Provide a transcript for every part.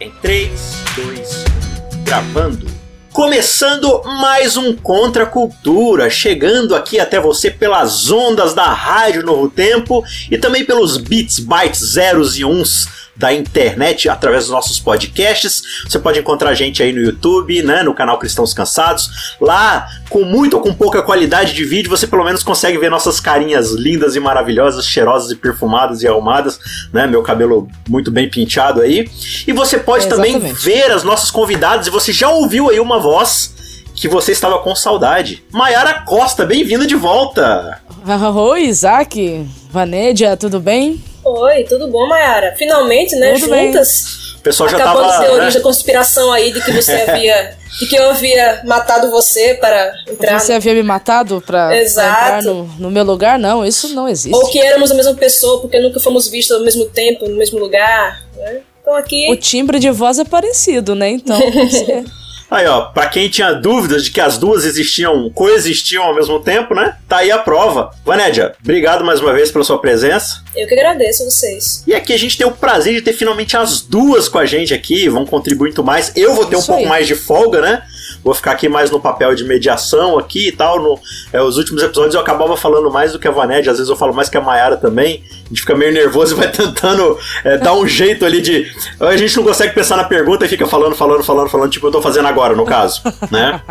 Em 3, 2, 1, gravando. Começando mais um Contra a Cultura, chegando aqui até você pelas ondas da Rádio Novo Tempo e também pelos bits, bytes, zeros e uns da internet através dos nossos podcasts. Você pode encontrar a gente aí no YouTube, né, no canal Cristãos Cansados. Lá, com muito ou com pouca qualidade de vídeo, você pelo menos consegue ver nossas carinhas lindas e maravilhosas, cheirosas e perfumadas e arrumadas, né, meu cabelo muito bem penteado aí. E você pode também ver as nossas convidadas, e você já ouviu aí uma voz que você estava com saudade. Maiara Costa, bem-vinda de volta! Oi, Isaac, Vanédia, tudo bem? Oi, tudo bom, Maiara? Finalmente, né, tudo juntas. Bem. O pessoal já acabando tava, teorias da conspiração aí de que você havia... de que eu havia matado você para entrar... Você havia me matado pra entrar no meu lugar? Não, isso não existe. Ou que éramos a mesma pessoa, porque nunca fomos vistos ao mesmo tempo, no mesmo lugar, né? Então aqui... O timbre de voz é parecido, né? Então, você... Aí, ó, pra quem tinha dúvidas de que as duas coexistiam ao mesmo tempo, né? Tá aí a prova. Vanédia, obrigado mais uma vez pela sua presença. Eu que agradeço a vocês. E aqui a gente tem o prazer de ter finalmente as duas com a gente aqui, vão contribuir muito mais. Eu vou ter um pouco mais de folga, né? Vou ficar aqui mais no papel de mediação aqui e tal. Os últimos episódios eu acabava falando mais do que a Vanédia, às vezes eu falo mais que a Maiara também. A gente fica meio nervoso e vai tentando dar um jeito ali de... A gente não consegue pensar na pergunta e fica falando, tipo eu tô fazendo agora, no caso, né?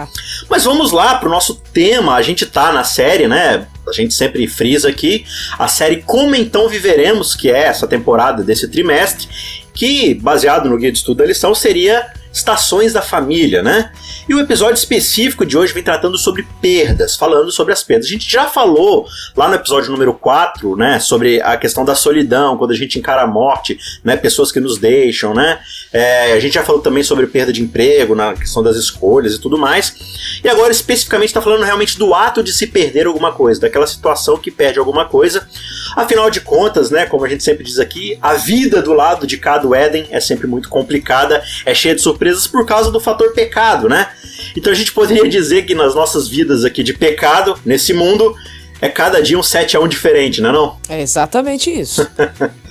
Mas vamos lá pro nosso tema. A gente tá na série, né? A gente sempre frisa aqui a série Como Então Viveremos, que é essa temporada desse trimestre, que, baseado no Guia de Estudo da Lição, seria Estações da Família, né? E o episódio específico de hoje vem tratando sobre perdas, falando sobre as perdas. A gente já falou lá no episódio número 4, né, sobre a questão da solidão, quando a gente encara a morte, né, pessoas que nos deixam, né? A gente já falou também sobre perda de emprego, na questão das escolhas e tudo mais. E agora, especificamente, está falando realmente do ato de se perder alguma coisa, daquela situação que perde alguma coisa. Afinal de contas, né, como a gente sempre diz aqui, a vida do lado de cá do Éden é sempre muito complicada, é cheia de surpresas por causa do fator pecado, né? Então a gente poderia dizer que nas nossas vidas aqui de pecado, nesse mundo, é cada dia um 7-1 diferente, não é não? É exatamente isso.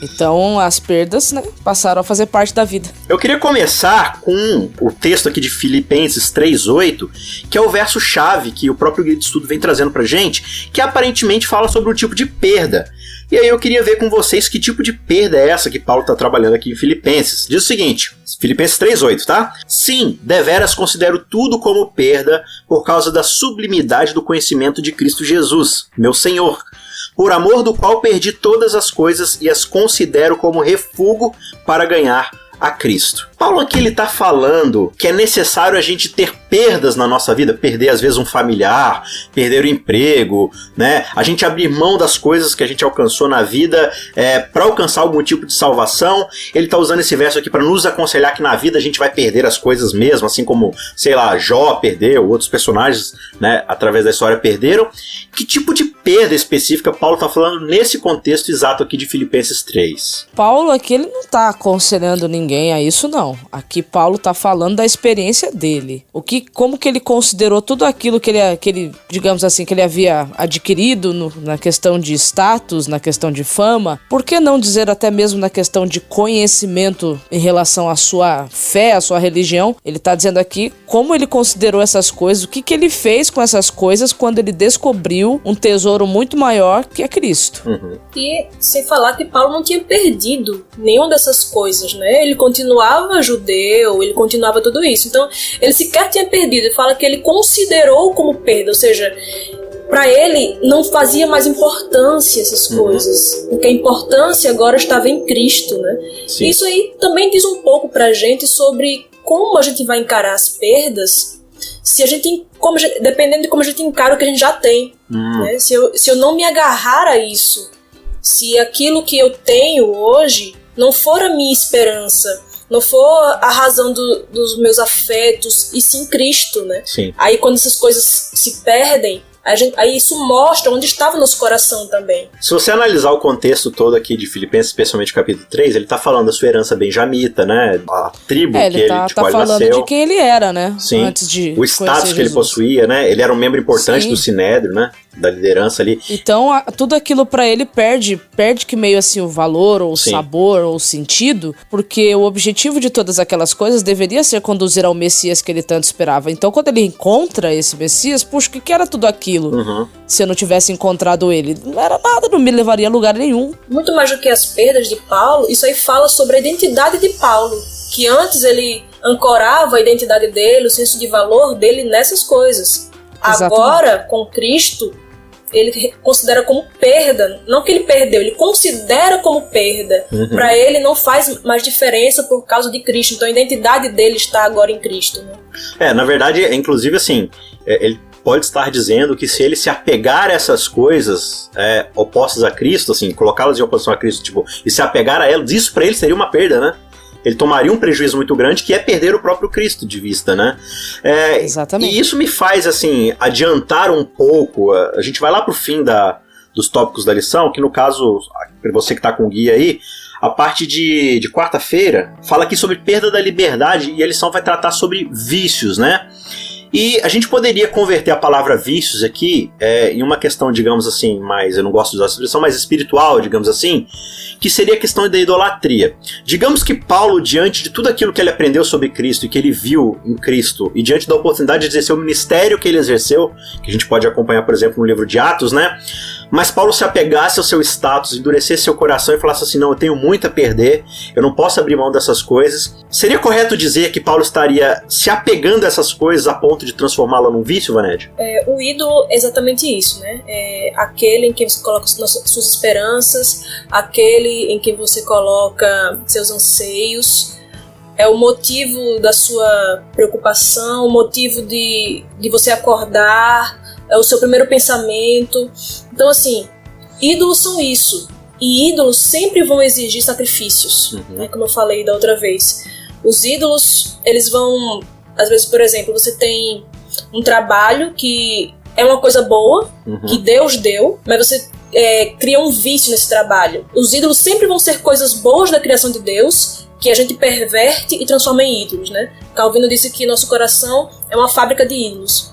Então as perdas, né, passaram a fazer parte da vida. Eu queria começar com o texto aqui de Filipenses 3:8, que é o verso-chave que o próprio Guia de Estudo vem trazendo pra gente, que aparentemente fala sobre um tipo de perda. E aí eu queria ver com vocês que tipo de perda é essa que Paulo está trabalhando aqui em Filipenses. Diz o seguinte, Filipenses 3:8, tá? Sim, deveras considero tudo como perda por causa da sublimidade do conhecimento de Cristo Jesus, meu Senhor, por amor do qual perdi todas as coisas e as considero como refúgio para ganhar a Cristo. Paulo aqui ele tá falando que é necessário a gente ter perdas na nossa vida, perder às vezes um familiar, perder o emprego, né? A gente abrir mão das coisas que a gente alcançou na vida para alcançar algum tipo de salvação. Ele tá usando esse verso aqui para nos aconselhar que na vida a gente vai perder as coisas mesmo, assim como, sei lá, Jó perdeu, outros personagens, né, através da história perderam. Que tipo de perda específica Paulo tá falando nesse contexto exato aqui de Filipenses 3? Paulo aqui ele não tá aconselhando ninguém a isso, não. Aqui Paulo tá falando da experiência dele. Como que ele considerou tudo aquilo que ele, digamos assim, que ele havia adquirido na questão de status, na questão de fama. Por que não dizer até mesmo na questão de conhecimento em relação à sua fé, à sua religião? Ele tá dizendo aqui como ele considerou essas coisas, o que ele fez com essas coisas quando ele descobriu um tesouro muito maior que é Cristo. E sem falar que Paulo não tinha perdido nenhuma dessas coisas, né? Ele continuava judeu, ele continuava tudo isso. Então, ele sequer tinha perdido. Ele fala que ele considerou como perda, ou seja, para ele não fazia mais importância essas coisas, porque a importância agora estava em Cristo, né? Sim. Isso aí também diz um pouco pra gente sobre como a gente vai encarar as perdas, dependendo de como a gente encara o que a gente já tem. Né? Se eu não me agarrar a isso, se aquilo que eu tenho hoje não for a minha esperança, não for a razão dos meus afetos, e sim Cristo, né? Sim. Aí quando essas coisas se perdem, aí isso mostra onde estava o nosso coração também. Se você analisar o contexto todo aqui de Filipenses, especialmente o capítulo 3, ele tá falando da sua herança benjamita, né? A tribo que ele tá falando nasceu. De quem ele era, né? Sim. Antes de o status que ele possuía, né? Ele era um membro importante do Sinédrio, né? da liderança ali. Então, tudo aquilo pra ele perde que meio assim o valor, ou o Sim. sabor, ou o sentido, porque o objetivo de todas aquelas coisas deveria ser conduzir ao Messias que ele tanto esperava. Então, quando ele encontra esse Messias, puxa, o que era tudo aquilo? Se eu não tivesse encontrado ele? Não era nada, não me levaria a lugar nenhum. Muito mais do que as perdas de Paulo, isso aí fala sobre a identidade de Paulo, que antes ele ancorava a identidade dele, o senso de valor dele nessas coisas. Exatamente. Agora, com Cristo, ele considera como perda, não que ele perdeu, ele considera como perda. Para ele não faz mais diferença por causa de Cristo, então a identidade dele está agora em Cristo, né? Na verdade, inclusive assim, ele pode estar dizendo que se ele se apegar a essas coisas opostas a Cristo, assim, colocá-las em oposição a Cristo, tipo, e se apegar a elas, isso para ele seria uma perda, né? Ele tomaria um prejuízo muito grande, que é perder o próprio Cristo de vista, né? Exatamente. E isso me faz, assim, adiantar um pouco. A gente vai lá pro fim dos tópicos da lição, que no caso, para você que tá com o guia aí, a parte de quarta-feira fala aqui sobre perda da liberdade, e a lição vai tratar sobre vícios, né? E a gente poderia converter a palavra vícios aqui em uma questão, digamos assim, mais, eu não gosto de usar essa expressão, mais espiritual, digamos assim, que seria a questão da idolatria. Digamos que Paulo, diante de tudo aquilo que ele aprendeu sobre Cristo e que ele viu em Cristo, e diante da oportunidade de exercer o ministério que ele exerceu, que a gente pode acompanhar, por exemplo, no livro de Atos, né? Mas Paulo se apegasse ao seu status, endurecesse seu coração e falasse assim, não, eu tenho muito a perder, eu não posso abrir mão dessas coisas. Seria correto dizer que Paulo estaria se apegando a essas coisas a ponto de transformá-la num vício, Vaned? O ídolo é exatamente isso, né? É aquele em quem você coloca suas esperanças, aquele em quem você coloca seus anseios, é o motivo da sua preocupação, o motivo de você acordar, é o seu primeiro pensamento. Então, assim, ídolos são isso. E ídolos sempre vão exigir sacrifícios, né, como eu falei da outra vez. Os ídolos, eles vão... Às vezes, por exemplo, você tem um trabalho que é uma coisa boa, que Deus deu, mas você cria um vício nesse trabalho. Os ídolos sempre vão ser coisas boas da criação de Deus, que a gente perverte e transforma em ídolos, né? Calvino disse que nosso coração é uma fábrica de ídolos.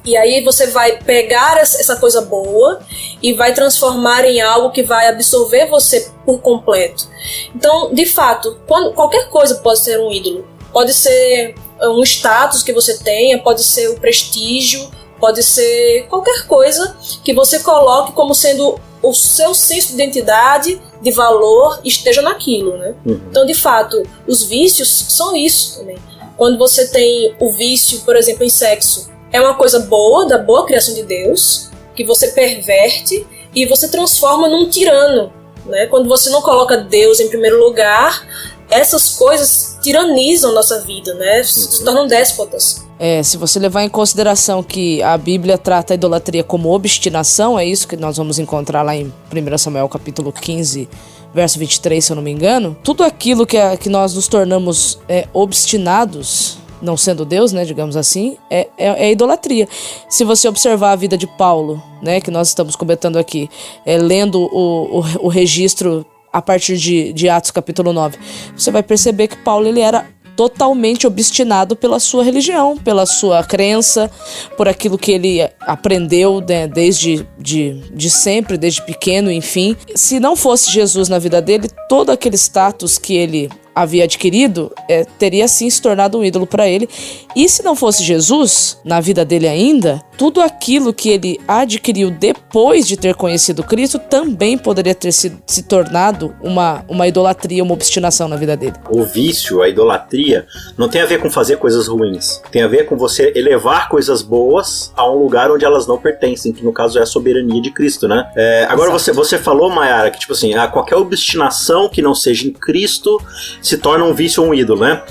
E aí você vai pegar essa coisa boa e vai transformar em algo que vai absorver você por completo. Então, de fato, qualquer coisa pode ser um ídolo. Pode ser um status que você tenha, pode ser o prestígio, pode ser qualquer coisa que você coloque como sendo o seu senso de identidade, de valor, esteja naquilo, né? Então, de fato, os vícios são isso também. Quando você tem o vício, por exemplo, em sexo, é uma coisa boa, da boa criação de Deus, que você perverte e você transforma num tirano, né? Quando você não coloca Deus em primeiro lugar, essas coisas tiranizam nossa vida, né? Se tornam déspotas. Se você levar em consideração que a Bíblia trata a idolatria como obstinação, é isso que nós vamos encontrar lá em 1 Samuel capítulo 15, verso 23, se eu não me engano. Tudo aquilo que nós nos tornamos obstinados, não sendo Deus, né, digamos assim, é idolatria. Se você observar a vida de Paulo, né, que nós estamos comentando aqui, lendo o registro a partir de Atos capítulo 9, você vai perceber que Paulo ele era totalmente obstinado pela sua religião, pela sua crença, por aquilo que ele aprendeu, né, desde de sempre, desde pequeno, enfim. Se não fosse Jesus na vida dele, todo aquele status que ele havia adquirido, teria sim se tornado um ídolo para ele. E se não fosse Jesus na vida dele ainda, tudo aquilo que ele adquiriu depois de ter conhecido Cristo também poderia ter se tornado uma idolatria, uma obstinação na vida dele. O vício, a idolatria, não tem a ver com fazer coisas ruins. Tem a ver com você elevar coisas boas a um lugar onde elas não pertencem, que no caso é a soberania de Cristo, né? Agora você falou, Mayara, que tipo assim, qualquer obstinação que não seja em Cristo se torna um vício ou um ídolo, né?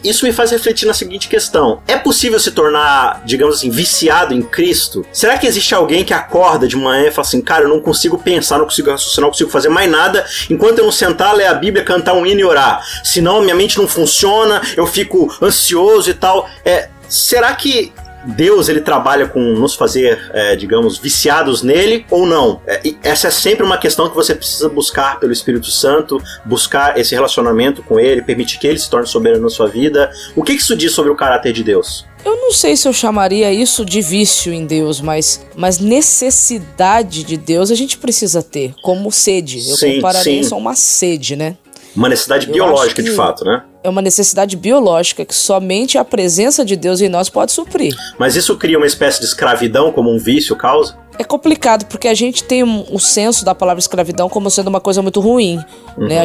Isso me faz refletir na seguinte questão. É possível se tornar, digamos assim, viciado em Cristo? Será que existe alguém que acorda de manhã e fala assim, cara, eu não consigo pensar, não consigo raciocinar, não consigo fazer mais nada enquanto eu não sentar, ler a Bíblia, cantar um hino e orar? Senão minha mente não funciona, eu fico ansioso e tal. Será que Deus ele trabalha com nos fazer, digamos, viciados nele ou não? Essa é sempre uma questão que você precisa buscar pelo Espírito Santo, buscar esse relacionamento com ele, permitir que ele se torne soberano na sua vida. O que isso diz sobre o caráter de Deus? Eu não sei se eu chamaria isso de vício em Deus, mas necessidade de Deus a gente precisa ter, como sede. Eu compararia isso a uma sede, né? Uma necessidade biológica, de fato, né? É uma necessidade biológica que somente a presença de Deus em nós pode suprir. Mas isso cria uma espécie de escravidão, como um vício causa? É complicado, porque a gente tem o senso da palavra escravidão como sendo uma coisa muito ruim. Né?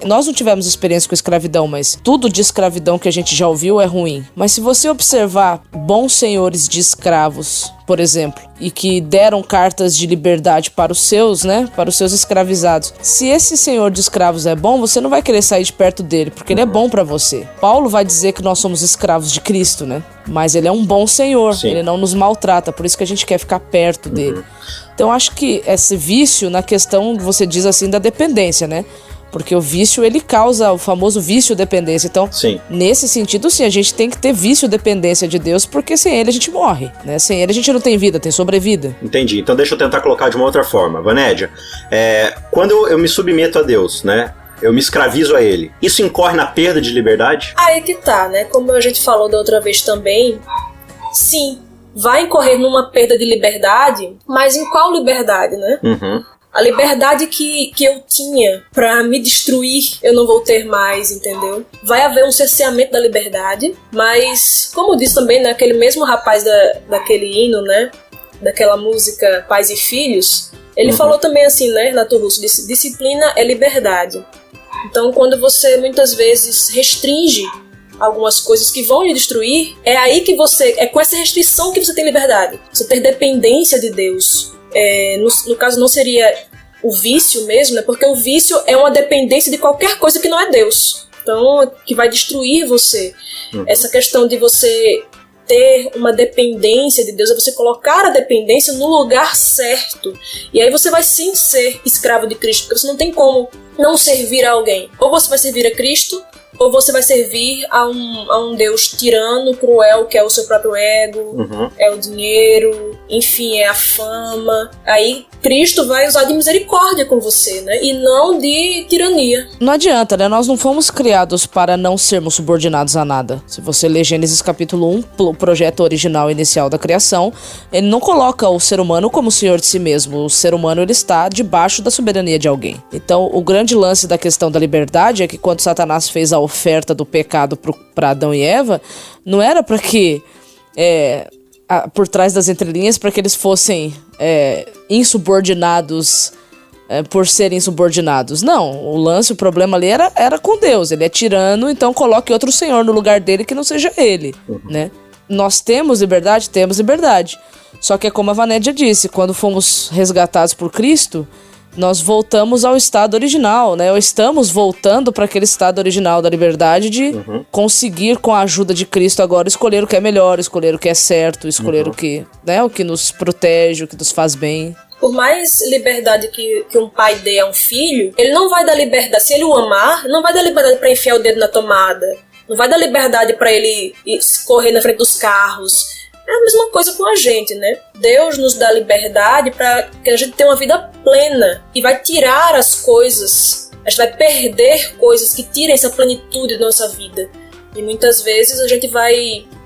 Nós não tivemos experiência com escravidão, mas tudo de escravidão que a gente já ouviu é ruim. Mas se você observar bons senhores de escravos, por exemplo, e que deram cartas de liberdade para os seus, né? Para os seus escravizados. Se esse senhor de escravos é bom, você não vai querer sair de perto dele, porque ele é bom para você. Paulo vai dizer que nós somos escravos de Cristo, né? Mas ele é um bom senhor, ele não nos maltrata, por isso que a gente quer ficar perto dele. Então acho que esse vício na questão, você diz assim, da dependência, né? Porque o vício, ele causa o famoso vício-dependência. Então, nesse sentido, sim, a gente tem que ter vício-dependência de Deus, porque sem ele a gente morre, né? Sem ele a gente não tem vida, tem sobrevida. Entendi. Então deixa eu tentar colocar de uma outra forma. Vanédia, quando eu me submeto a Deus, né? Eu me escravizo a ele. Isso incorre na perda de liberdade? Aí que tá, né? Como a gente falou da outra vez também, sim, vai incorrer numa perda de liberdade, mas em qual liberdade, né? A liberdade que eu tinha pra me destruir, eu não vou ter mais, entendeu? Vai haver um cerceamento da liberdade, mas, como disse também, né, aquele mesmo rapaz daquele hino, né? Daquela música Pais e Filhos, ele falou também assim, né, Renato Russo, disse, disciplina é liberdade. Então, quando você muitas vezes restringe algumas coisas que vão lhe destruir, é aí que é com essa restrição que você tem liberdade. Você ter dependência de Deus. No caso, não seria o vício mesmo, né? Porque o vício é uma dependência de qualquer coisa que não é Deus. Então, que vai destruir você. Essa questão de você ter uma dependência de Deus é você colocar a dependência no lugar certo. E aí você vai sim ser escravo de Cristo, porque você não tem como não servir a alguém. Ou você vai servir a Cristo, ou você vai servir a um Deus tirano, cruel, que é o seu próprio ego, é o dinheiro, enfim, é a fama. Aí Cristo vai usar de misericórdia com você, né? E não de tirania. Não adianta, né? Nós não fomos criados para não sermos subordinados a nada. Se você ler Gênesis capítulo 1, o projeto original inicial da criação, ele não coloca o ser humano como senhor de si mesmo. O ser humano, ele está debaixo da soberania de alguém. Então, o grande lance da questão da liberdade é que quando Satanás fez a oferta do pecado para Adão e Eva, não era para que por trás das entrelinhas, para que eles fossem insubordinados por serem subordinados. Não, o problema ali era com Deus. Ele é tirano, então coloque outro senhor no lugar dele que não seja ele, né? Nós temos liberdade? Temos liberdade. Só que é como a Vanédia disse, quando fomos resgatados por Cristo, nós voltamos ao estado original, né? Ou estamos voltando para aquele estado original da liberdade de conseguir, com a ajuda de Cristo agora, escolher o que é melhor, escolher o que é certo, escolher o que nos protege, o que nos faz bem. Por mais liberdade que um pai dê a um filho, ele não vai dar liberdade, se ele o amar, não vai dar liberdade para enfiar o dedo na tomada, não vai dar liberdade para ele correr na frente dos carros. É a mesma coisa com a gente, né? Deus nos dá liberdade para que a gente tenha uma vida plena e vai tirar as coisas, a gente vai perder coisas que tiram essa plenitude da nossa vida. E muitas vezes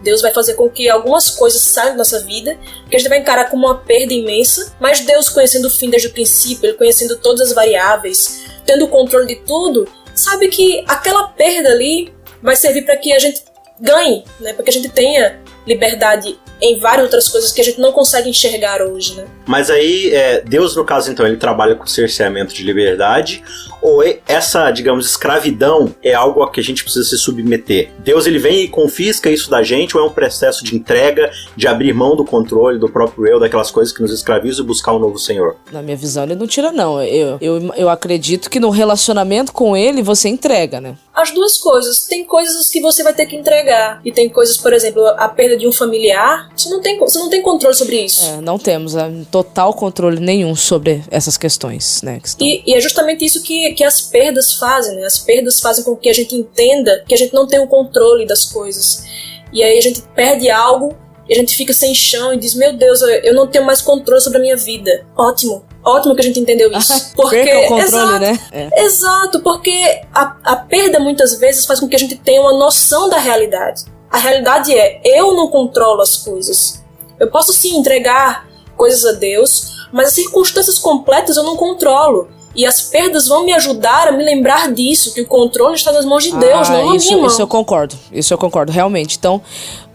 Deus vai fazer com que algumas coisas saiam da nossa vida, que a gente vai encarar como uma perda imensa, mas Deus, conhecendo o fim desde o princípio, Ele conhecendo todas as variáveis, tendo o controle de tudo, sabe que aquela perda ali vai servir para que a gente ganhe, né? Para que a gente tenha liberdade em várias outras coisas que a gente não consegue enxergar hoje, né? Mas aí, Deus, no caso, então, ele trabalha com cerceamento de liberdade, ou essa, digamos, escravidão é algo a que a gente precisa se submeter? Deus, ele vem e confisca isso da gente, ou é um processo de entrega, de abrir mão do controle, do próprio eu, daquelas coisas que nos escravizam e buscar um novo Senhor? Na minha visão, ele não tira, não. Eu acredito que no relacionamento com ele, você entrega, né? As duas coisas. Tem coisas que você vai ter que entregar. E tem coisas, por exemplo, a perda de um familiar, você não tem controle sobre isso. Não temos total controle nenhum sobre essas questões, né? E é justamente isso que as perdas fazem, né? As perdas fazem com que a gente entenda que a gente não tem o controle das coisas. E aí a gente perde algo, e a gente fica sem chão e diz, meu Deus, eu não tenho mais controle sobre a minha vida. Ótimo que a gente entendeu isso. Porque, perca o controle, né? Exato, porque a perda muitas vezes faz com que a gente tenha uma noção da realidade. A realidade é, eu não controlo as coisas. Eu posso sim entregar coisas a Deus, mas as circunstâncias completas eu não controlo. E as perdas vão me ajudar a me lembrar disso, que o controle está nas mãos de Deus, não na minha mão. Isso eu concordo, realmente.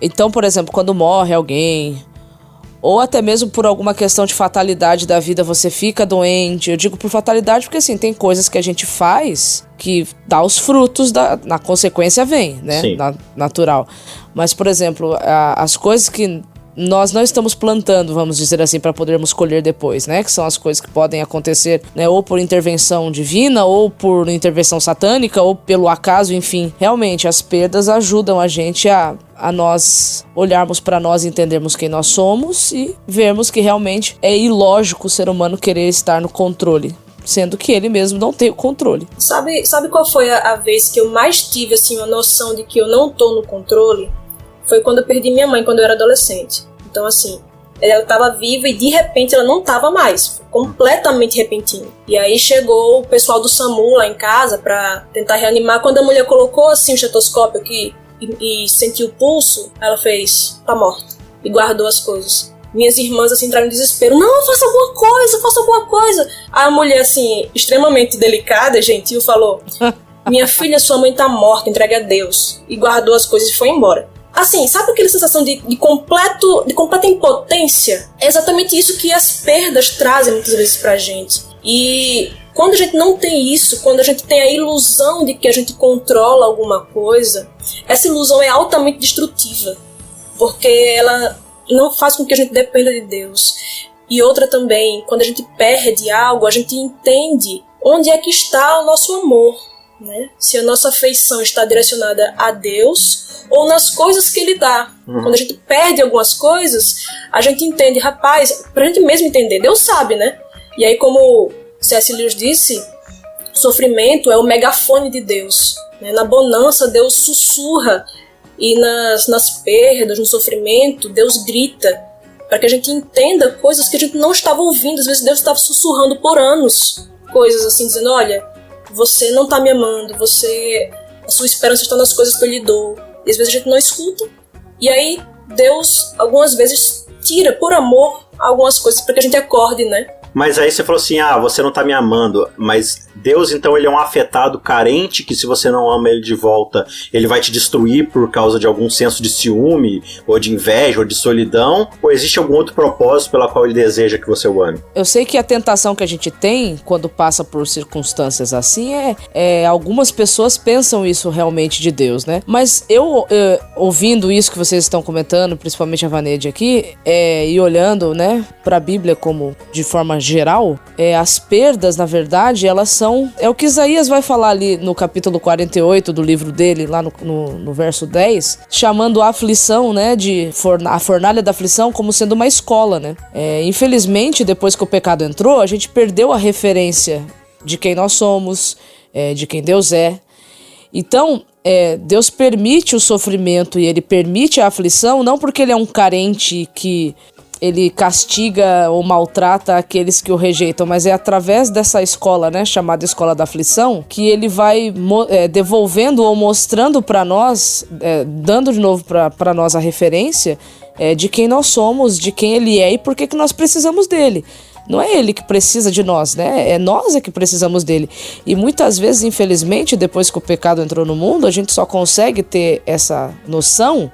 Então, por exemplo, quando morre alguém, ou até mesmo por alguma questão de fatalidade da vida, você fica doente. Eu digo por fatalidade porque, assim, tem coisas que a gente faz que dá os frutos, na consequência vem, né? Natural. Mas, por exemplo, as coisas que nós não estamos plantando, vamos dizer assim, para podermos colher depois, né? Que são as coisas que podem acontecer, né? Ou por intervenção divina, ou por intervenção satânica, ou pelo acaso, enfim. Realmente, as perdas ajudam a gente a nós olharmos para nós e entendermos quem nós somos e vermos que realmente é ilógico o ser humano querer estar no controle, sendo que ele mesmo não tem o controle. Sabe qual foi a vez que eu mais tive, assim, a noção de que eu não tô no controle? Foi quando eu perdi minha mãe, quando eu era adolescente. Então, assim, ela estava viva e de repente ela não estava mais. Foi completamente repentino. E aí chegou o pessoal do SAMU lá em casa pra tentar reanimar. Quando a mulher colocou, assim, o estetoscópio aqui e sentiu o pulso, ela fez, tá morta. E guardou as coisas. Minhas irmãs, assim, entraram em desespero. Não, faça alguma coisa. A mulher, assim, extremamente delicada, gentil, falou: minha filha, sua mãe tá morta, entregue a Deus. E guardou as coisas e foi embora. Assim, sabe aquela sensação de completa impotência? É exatamente isso que as perdas trazem muitas vezes pra gente. E quando a gente não tem isso, quando a gente tem a ilusão de que a gente controla alguma coisa, essa ilusão é altamente destrutiva, porque ela não faz com que a gente dependa de Deus. E outra também, quando a gente perde algo, a gente entende onde é que está o nosso amor, né? Se a nossa afeição está direcionada a Deus ou nas coisas que Ele dá. Quando a gente perde algumas coisas, a gente entende, rapaz, pra gente mesmo entender, Deus sabe, né? E aí, como C.S. Lewis disse, sofrimento é o megafone de Deus, né? Na bonança, Deus sussurra, e nas perdas, no sofrimento, Deus grita, para que a gente entenda coisas que a gente não estava ouvindo. Às vezes Deus estava sussurrando por anos, coisas assim, dizendo: olha, você não está me amando, a sua esperança está nas coisas que eu lhe dou. E às vezes a gente não escuta. E aí Deus, algumas vezes, tira por amor algumas coisas para que a gente acorde, né? Mas aí você falou assim, você não tá me amando, mas Deus, então, ele é um afetado carente que se você não ama ele de volta, ele vai te destruir por causa de algum senso de ciúme, ou de inveja, ou de solidão, ou existe algum outro propósito pela qual ele deseja que você o ame? Eu sei que a tentação que a gente tem quando passa por circunstâncias assim algumas pessoas pensam isso realmente de Deus, né? Mas eu ouvindo isso que vocês estão comentando, principalmente a Vanede aqui, e olhando, né, pra Bíblia como de forma geral, as perdas, na verdade, elas são... É o que Isaías vai falar ali no capítulo 48 do livro dele, lá no verso 10, chamando a aflição, né, a fornalha da aflição como sendo uma escola, né? Infelizmente, depois que o pecado entrou, a gente perdeu a referência de quem nós somos, de quem Deus é. Então, Deus permite o sofrimento e Ele permite a aflição, não porque Ele é um carente que Ele castiga ou maltrata aqueles que o rejeitam, mas é através dessa escola, né, chamada escola da aflição, que Ele vai devolvendo ou mostrando para nós, dando de novo para nós a referência de quem nós somos, de quem Ele é e por que nós precisamos dele. Não é Ele que precisa de nós, né? É nós que precisamos dele. E muitas vezes, infelizmente, depois que o pecado entrou no mundo, a gente só consegue ter essa noção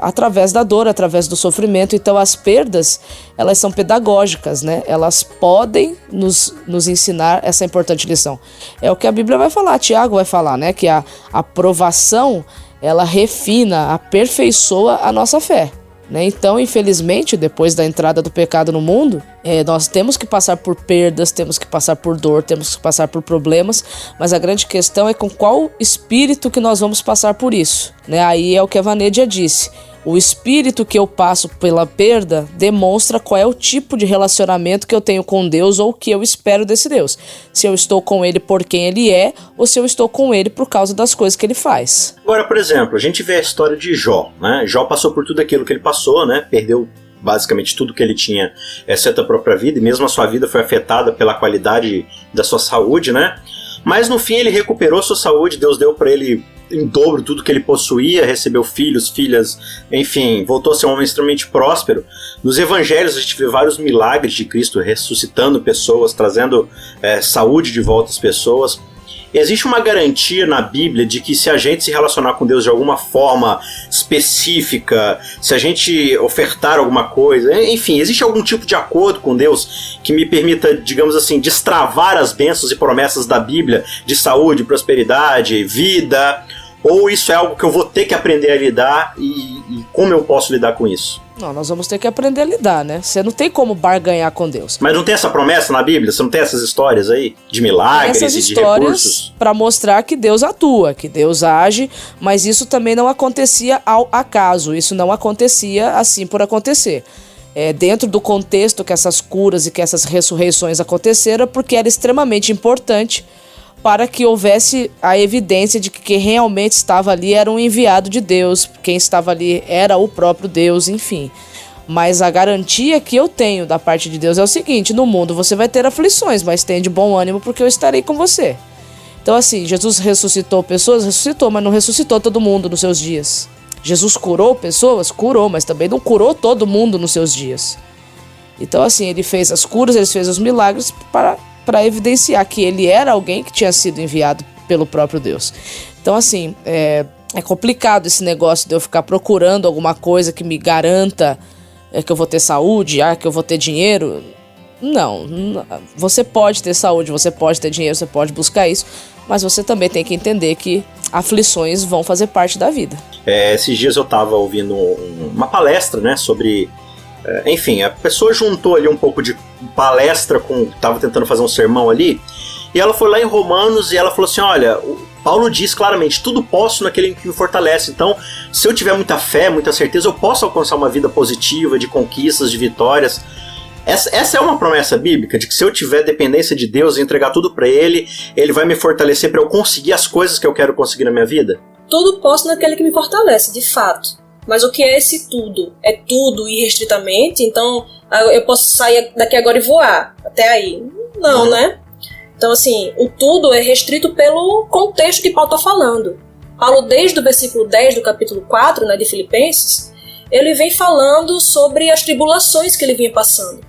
através da dor, através do sofrimento. Então as perdas, elas são pedagógicas, né? Elas podem nos ensinar essa importante lição. É o que a Bíblia vai falar, Tiago vai falar, né? Que a provação, ela refina, aperfeiçoa a nossa fé, né? Então, infelizmente, depois da entrada do pecado no mundo, nós temos que passar por perdas, temos que passar por dor, temos que passar por problemas, mas a grande questão é com qual espírito que nós vamos passar por isso, né? Aí é o que a Vanédia disse. O espírito que eu passo pela perda demonstra qual é o tipo de relacionamento que eu tenho com Deus ou o que eu espero desse Deus. Se eu estou com Ele por quem Ele é ou se eu estou com Ele por causa das coisas que Ele faz. Agora, por exemplo, a gente vê a história de Jó, né? Jó passou por tudo aquilo que ele passou, né? Perdeu basicamente tudo que ele tinha, exceto a própria vida, e mesmo a sua vida foi afetada pela qualidade da sua saúde, né? Mas no fim ele recuperou sua saúde, Deus deu para ele em dobro tudo que ele possuía, recebeu filhos, filhas, enfim, voltou a ser um homem extremamente próspero. Nos evangelhos a gente vê vários milagres de Cristo ressuscitando pessoas, trazendo saúde de volta às pessoas. Existe uma garantia na Bíblia de que se a gente se relacionar com Deus de alguma forma específica, se a gente ofertar alguma coisa, enfim, existe algum tipo de acordo com Deus que me permita, digamos assim, destravar as bênçãos e promessas da Bíblia de saúde, prosperidade, vida? Ou isso é algo que eu vou ter que aprender a lidar e como eu posso lidar com isso? Não, nós vamos ter que aprender a lidar, né? Você não tem como barganhar com Deus. Mas não tem essa promessa na Bíblia? Você não tem essas histórias aí? De milagres essas e de recursos? histórias para mostrar que Deus atua, que Deus age, mas isso também não acontecia ao acaso. Isso não acontecia assim por acontecer. Dentro do contexto que essas curas e que essas ressurreições aconteceram, porque era extremamente importante para que houvesse a evidência de que quem realmente estava ali era um enviado de Deus, quem estava ali era o próprio Deus, enfim. Mas a garantia que eu tenho da parte de Deus é o seguinte: no mundo você vai ter aflições, mas tenha de bom ânimo porque eu estarei com você. Então assim, Jesus ressuscitou pessoas? Ressuscitou, mas não ressuscitou todo mundo nos seus dias. Jesus curou pessoas? Curou, mas também não curou todo mundo nos seus dias. Então assim, ele fez as curas, ele fez os milagres para evidenciar que ele era alguém que tinha sido enviado pelo próprio Deus. Então assim, é complicado esse negócio de eu ficar procurando alguma coisa que me garanta que eu vou ter saúde, que eu vou ter dinheiro. Não, você pode ter saúde, você pode ter dinheiro, você pode buscar isso, mas você também tem que entender que aflições vão fazer parte da vida. Esses dias eu estava ouvindo uma palestra, né, sobre... enfim, a pessoa juntou ali um pouco de palestra tava tentando fazer um sermão ali, e ela foi lá em Romanos e ela falou assim: olha, Paulo diz claramente, tudo posso naquele que me fortalece. Então, se eu tiver muita fé, muita certeza, eu posso alcançar uma vida positiva, de conquistas, de vitórias. Essa é uma promessa bíblica, de que se eu tiver dependência de Deus e entregar tudo pra Ele, Ele vai me fortalecer para eu conseguir as coisas que eu quero conseguir na minha vida? Tudo posso naquele que me fortalece, de fato. Mas o que é esse tudo? É tudo irrestritamente? Então eu posso sair daqui agora e voar até aí? Não, né? Então assim, o tudo é restrito pelo contexto que Paulo está falando. Paulo, desde o versículo 10 do capítulo 4, né, de Filipenses, ele vem falando sobre as tribulações que ele vinha passando.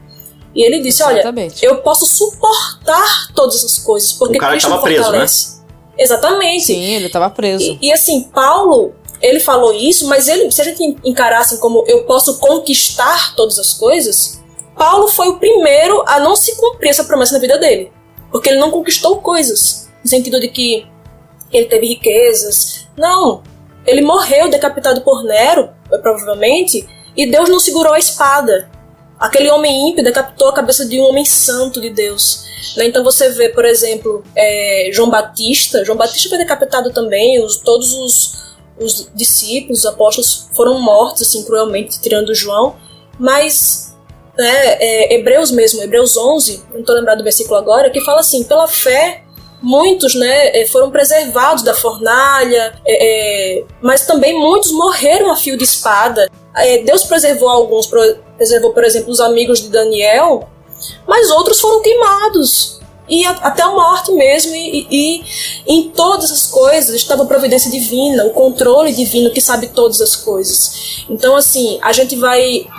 E ele disse: exatamente, olha, eu posso suportar todas essas coisas, porque Cristo me fortalece. Preso, né? Exatamente. Sim, ele estava preso. E assim, Paulo... ele falou isso, mas se a gente encarasse como eu posso conquistar todas as coisas, Paulo foi o primeiro a não se cumprir essa promessa na vida dele. Porque ele não conquistou coisas, no sentido de que ele teve riquezas. Não, ele morreu decapitado por Nero, provavelmente, e Deus não segurou a espada. Aquele homem ímpio decapitou a cabeça de um homem santo de Deus. Então você vê, por exemplo, João Batista. João Batista foi decapitado também, todos os discípulos, os apóstolos foram mortos assim cruelmente, tirando João, mas Hebreus 11, não estou lembrado do versículo agora, que fala assim: pela fé muitos foram preservados da fornalha, mas também muitos morreram a fio de espada. Deus preservou alguns, preservou, por exemplo, os amigos de Daniel, mas outros foram queimados. E até a morte mesmo, e em todas as coisas estava a providência divina, o controle divino que sabe todas as coisas. Então assim,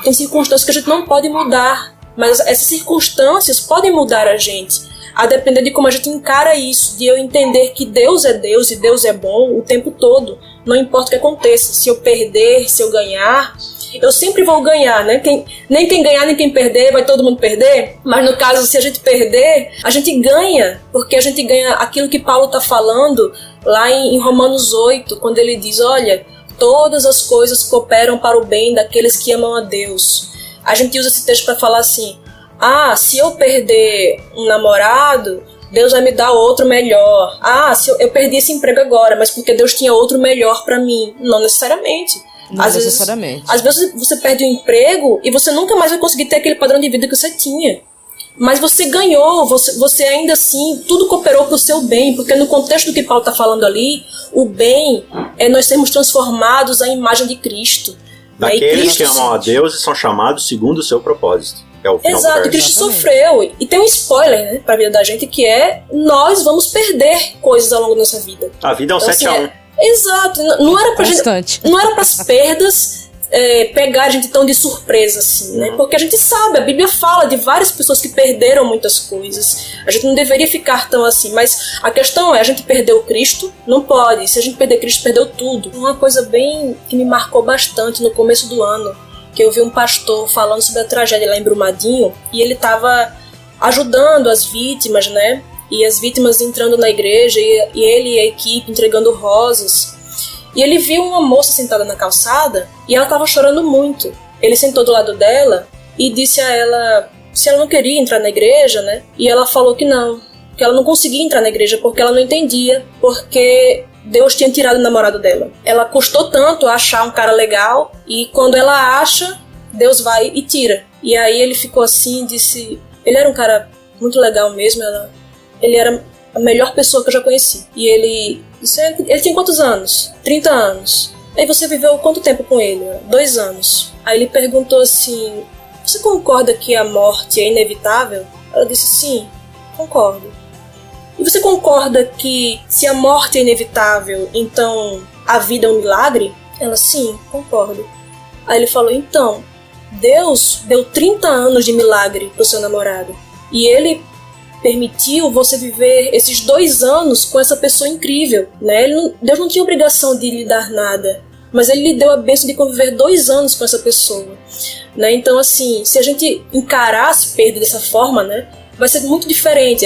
tem circunstâncias que a gente não pode mudar, mas essas circunstâncias podem mudar a gente, a depender de como a gente encara isso, de eu entender que Deus é Deus e Deus é bom o tempo todo, não importa o que aconteça, se eu perder, se eu ganhar, eu sempre vou ganhar, né? Nem quem ganhar, nem quem perder, vai todo mundo perder. Mas no caso, se a gente perder, a gente ganha, porque a gente ganha aquilo que Paulo está falando lá em Romanos 8, quando ele diz: olha, todas as coisas cooperam para o bem daqueles que amam a Deus. A gente usa esse texto para falar assim: se eu perder um namorado, Deus vai me dar outro melhor. Se eu perdi esse emprego agora, mas porque Deus tinha outro melhor para mim. Não necessariamente. Às vezes você perde o emprego e você nunca mais vai conseguir ter aquele padrão de vida que você tinha. Mas você ganhou, você ainda assim, tudo cooperou para o seu bem, porque no contexto do que Paulo está falando ali, o bem é nós sermos transformados à imagem de Cristo. Daqueles que amam a Deus e são chamados segundo o seu propósito. É o final. Exato, Cristo sofreu. E tem um spoiler, né, para a vida da gente, que nós vamos perder coisas ao longo da nossa vida. A vida é um 7-1. Exato, não era pra Constante. gente, não era para as perdas pegar a gente tão de surpresa assim, né? Porque a gente sabe, a Bíblia fala de várias pessoas que perderam muitas coisas. A gente não deveria ficar tão assim, mas a questão é, a gente perdeu Cristo? Não pode. Se a gente perder Cristo, perdeu tudo. Uma coisa bem que me marcou bastante no começo do ano, que eu vi um pastor falando sobre a tragédia lá em Brumadinho, e ele estava ajudando as vítimas, né? E as vítimas entrando na igreja, e ele e a equipe entregando rosas. E ele viu uma moça sentada na calçada e ela estava chorando muito. Ele sentou do lado dela e disse a ela se ela não queria entrar na igreja, né? E ela falou que não, que ela não conseguia entrar na igreja porque ela não entendia, porque Deus tinha tirado o namorado dela. Ela custou tanto a achar um cara legal e quando ela acha, Deus vai e tira. E aí ele ficou assim e disse... Ele era um cara muito legal mesmo, ele era a melhor pessoa que eu já conheci. E ele tem quantos anos? 30 anos. Aí você viveu quanto tempo com ele? 2 anos. Aí ele perguntou assim, você concorda que a morte é inevitável? Ela disse, sim, concordo. E você concorda que se a morte é inevitável, então a vida é um milagre? Ela, sim, concordo. Aí ele falou, então, Deus deu 30 anos de milagre pro seu namorado. E ele permitiu você viver esses 2 anos com essa pessoa incrível, né? Deus não tinha obrigação de lhe dar nada, mas ele lhe deu a bênção de conviver 2 anos com essa pessoa, né? Então, assim, se a gente encarar as perdas dessa forma, né, vai ser muito diferente.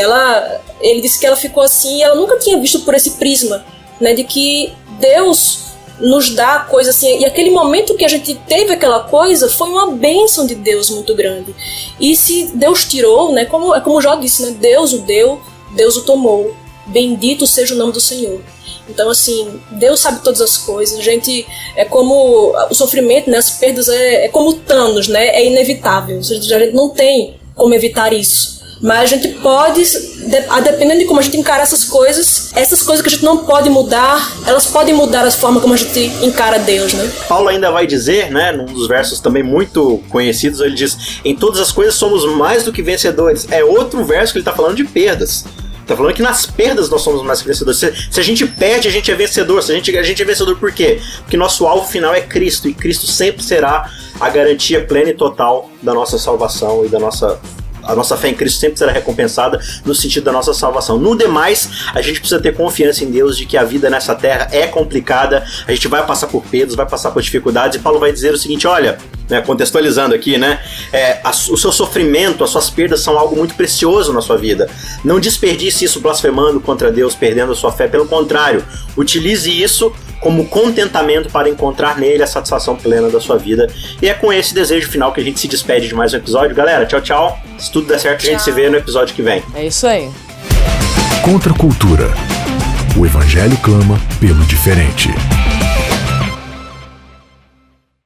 Ele disse que ela ficou assim e ela nunca tinha visto por esse prisma, né, de que Deus nos dá coisa assim, e aquele momento que a gente teve aquela coisa foi uma bênção de Deus muito grande. E se Deus tirou, né, como Jó disse, né, Deus o deu, Deus o tomou, bendito seja o nome do Senhor. Então, assim, Deus sabe todas as coisas. A gente, é como o sofrimento, né, as perdas é como Thanos, né, é inevitável, a gente não tem como evitar isso. Mas a gente pode, dependendo de como a gente encara essas coisas que a gente não pode mudar, elas podem mudar a forma como a gente encara Deus, né? Paulo ainda vai dizer, né, num dos versos também muito conhecidos, ele diz, em todas as coisas somos mais do que vencedores. É outro verso que ele está falando de perdas. Tá falando que nas perdas nós somos mais que vencedores. Se a gente perde, a gente é vencedor. A gente é vencedor por quê? Porque nosso alvo final é Cristo, e Cristo sempre será a garantia plena e total da nossa salvação e a nossa fé em Cristo sempre será recompensada no sentido da nossa salvação. No demais, a gente precisa ter confiança em Deus de que a vida nessa terra é complicada, a gente vai passar por perdas, vai passar por dificuldades, e Paulo vai dizer o seguinte, olha, né, contextualizando aqui, né, o seu sofrimento, as suas perdas são algo muito precioso na sua vida. Não desperdice isso blasfemando contra Deus, perdendo a sua fé, pelo contrário, utilize isso como contentamento para encontrar nele a satisfação plena da sua vida. E é com esse desejo final que a gente se despede de mais um episódio. Galera, tchau, tchau. Se tudo der certo, a gente se vê no episódio que vem. É isso aí. Contra a cultura. O Evangelho clama pelo diferente.